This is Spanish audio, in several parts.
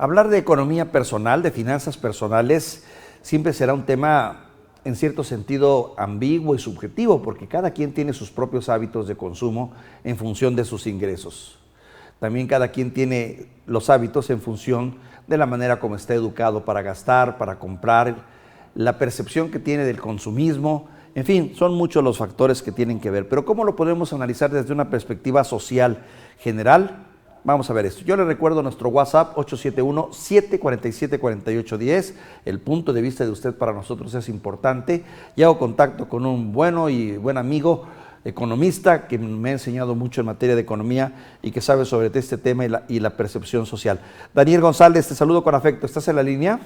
Hablar de economía personal, de finanzas personales, siempre será un tema en cierto sentido ambiguo y subjetivo, porque cada quien tiene sus propios hábitos de consumo en función de sus ingresos. También cada quien tiene los hábitos en función de la manera como está educado para gastar, para comprar, la percepción que tiene del consumismo. En fin, son muchos los factores que tienen que ver. Pero ¿cómo lo podemos analizar desde una perspectiva social general? Vamos a ver esto. Yo le recuerdo nuestro WhatsApp 871-747-4810. El punto de vista de usted para nosotros es importante. Y hago contacto con un bueno y buen amigo economista que me ha enseñado mucho en materia de economía y que sabe sobre este tema y la percepción social. Daniel González, te saludo con afecto. ¿Estás en la línea?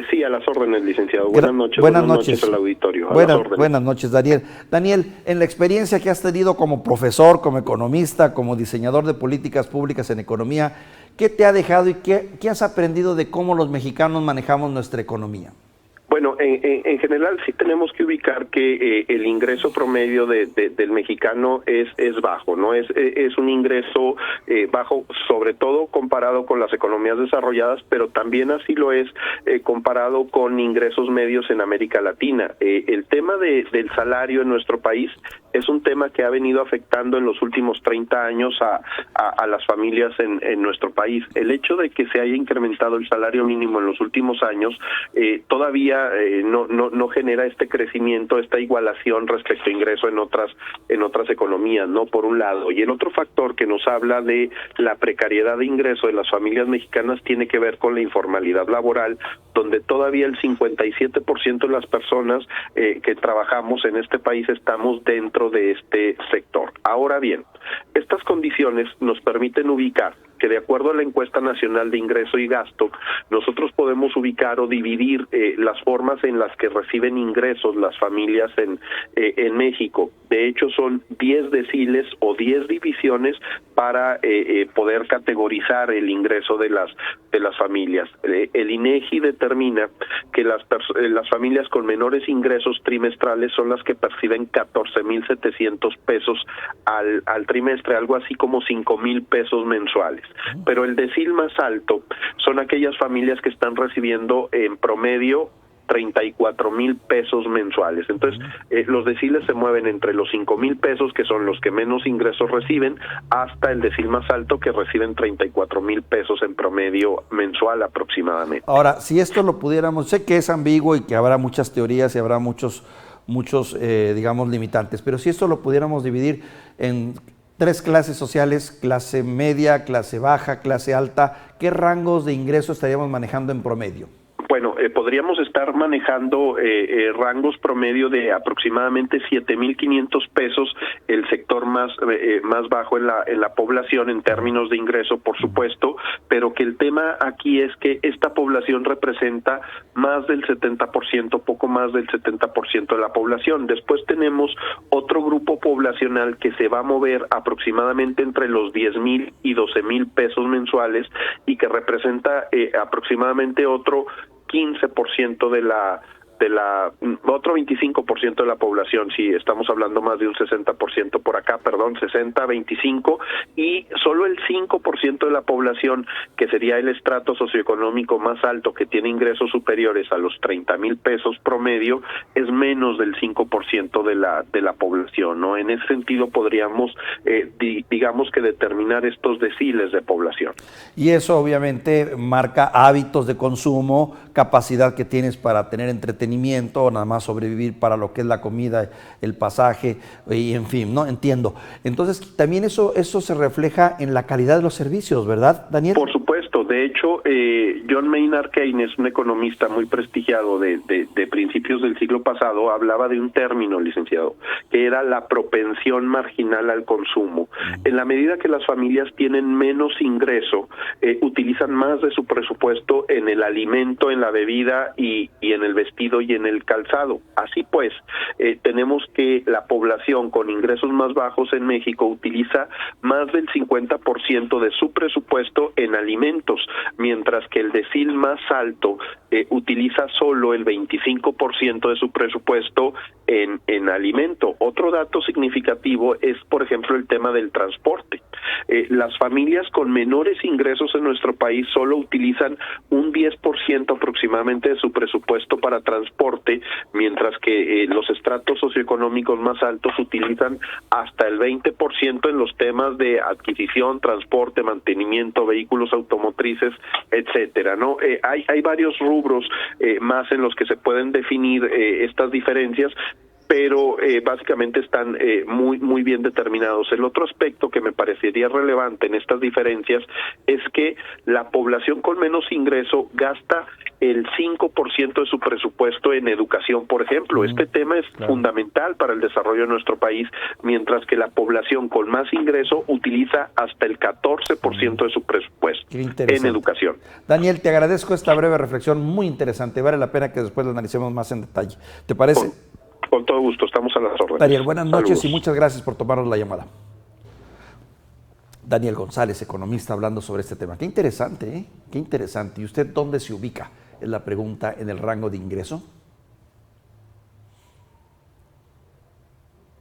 Sí, a las órdenes, licenciado. Buenas noches. Buenas noches al auditorio. Buenas noches, Daniel. Daniel, en la experiencia que has tenido como profesor, como economista, como diseñador de políticas públicas en economía, ¿qué te ha dejado y qué has aprendido de cómo los mexicanos manejamos nuestra economía? Bueno, en general sí tenemos que ubicar que el ingreso promedio del mexicano es bajo, ¿no? Es un ingreso bajo, sobre todo comparado con las economías desarrolladas, pero también así lo es comparado con ingresos medios en América Latina. El tema del salario en nuestro país es un tema que ha venido afectando en los últimos 30 años a las familias en nuestro país. El hecho de que se haya incrementado el salario mínimo en los últimos años todavía no genera este crecimiento, esta igualación respecto a ingreso en otras economías, ¿no? Por un lado. Y el otro factor que nos habla de la precariedad de ingreso de las familias mexicanas tiene que ver con la informalidad laboral, donde todavía el 57% de las personas que trabajamos en este país estamos dentro de este sector. Ahora bien, estas condiciones nos permiten ubicar que de acuerdo a la encuesta nacional de ingreso y gasto, nosotros podemos ubicar o dividir las formas en las que reciben ingresos las familias en México. De hecho, son 10 deciles o 10 divisiones para poder categorizar el ingreso de las familias. El INEGI determina que las familias con menores ingresos trimestrales son las que perciben 14,700 pesos al trimestre, algo así como 5,000 pesos mensuales. Pero el decil más alto son aquellas familias que están recibiendo en promedio 34,000 pesos mensuales. Entonces, los deciles se mueven entre los 5,000 pesos, que son los que menos ingresos reciben, hasta el decil más alto, que reciben 34,000 pesos en promedio mensual aproximadamente. Ahora, si esto lo pudiéramos, sé que es ambiguo y que habrá muchas teorías y habrá muchos digamos, limitantes, pero si esto lo pudiéramos dividir en 3 clases sociales, clase media, clase baja, clase alta, ¿qué rangos de ingreso estaríamos manejando en promedio? Bueno, podríamos estar manejando rangos promedio de aproximadamente 7,500 pesos, el sector más bajo en la población en términos de ingreso, por supuesto, pero que el tema aquí es que esta población representa más del 70%, poco más del 70% de la población. Después tenemos otro grupo poblacional que se va a mover aproximadamente entre los 10,000 y 12,000 pesos mensuales y que representa aproximadamente otro 15% otro 25% de la población, si estamos hablando más de un 60% por acá, 60, 25, y solo el 5% de la población, que sería el estrato socioeconómico más alto, que tiene ingresos superiores a los 30,000 pesos promedio, es menos del 5% de la población, ¿no? En ese sentido podríamos, digamos que determinar estos deciles de población. Y eso obviamente marca hábitos de consumo, capacidad que tienes para tener entretenimiento, o nada más sobrevivir para lo que es la comida, el pasaje, y en fin, ¿no? Entiendo. Entonces, también eso se refleja en la calidad de los servicios, ¿verdad, Daniel? Por supuesto. De hecho, John Maynard Keynes, un economista muy prestigiado de principios del siglo pasado, hablaba de un término, licenciado, que era la propensión marginal al consumo. En la medida que las familias tienen menos ingreso, utilizan más de su presupuesto en el alimento, en la bebida y en el vestido y en el calzado. Así pues, tenemos que la población con ingresos más bajos en México utiliza más del 50% de su presupuesto en alimentos, mientras que el decil más alto utiliza solo el 25% de su presupuesto en alimento. Otro dato significativo es, por ejemplo, el tema del transporte. Las familias con menores ingresos en nuestro país solo utilizan un 10% aproximadamente de su presupuesto para transporte, mientras que los estratos socioeconómicos más altos utilizan hasta el 20% en los temas de adquisición, transporte, mantenimiento, vehículos automotrices, etcétera, ¿no? Hay varios rubros más en los que se pueden definir estas diferencias, pero básicamente están muy bien determinados. El otro aspecto que me parecería relevante en estas diferencias es que la población con menos ingreso gasta el 5% de su presupuesto en educación, por ejemplo. Este tema es fundamental para el desarrollo de nuestro país, mientras que la población con más ingreso utiliza hasta el 14% de su presupuesto en educación. Daniel, te agradezco esta breve reflexión muy interesante. Vale la pena que después la analicemos más en detalle. ¿Te parece? Con todo gusto, estamos a las órdenes. Daniel, buenas noches y muchas gracias por tomarnos la llamada. Daniel González, economista, hablando sobre este tema. Qué interesante, ¿eh? Qué interesante. ¿Y usted dónde se ubica? Es la pregunta en el rango de ingreso.